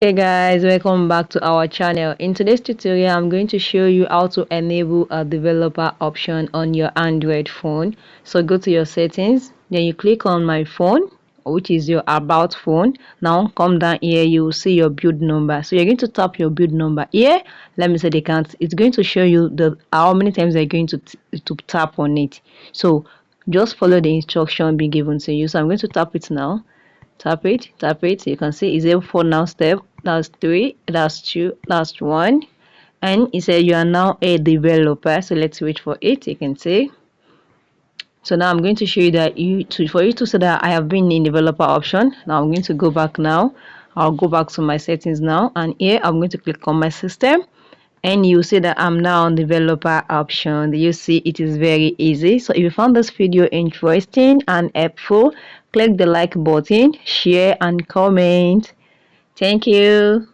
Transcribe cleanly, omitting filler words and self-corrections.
Hey guys, welcome back to our channel. In today's tutorial, I'm going to show you how to enable a developer option on your Android phone. So go to your settings, then you click on my phone, which is your about phone. Now come down here, you will see your build number. So you're going to tap your build number here. Let me say the count. It's going to show you the how many times you're going to tap on it. So just follow the instruction being given to you. So I'm going to tap it now. Tap it. You can see it's a four now step. That's three, that's two, that's one. And it says you are now a developer. So let's wait for it. You can see. So now I'm going to show you that for you to see that I have been in developer option. Now I'm going to go back now. I'll go back to my settings now, and here I'm going to click on my system, and you see that I'm now on developer option. You see it is very easy. So if you found this video interesting and helpful, click the like button, share and comment. Thank you.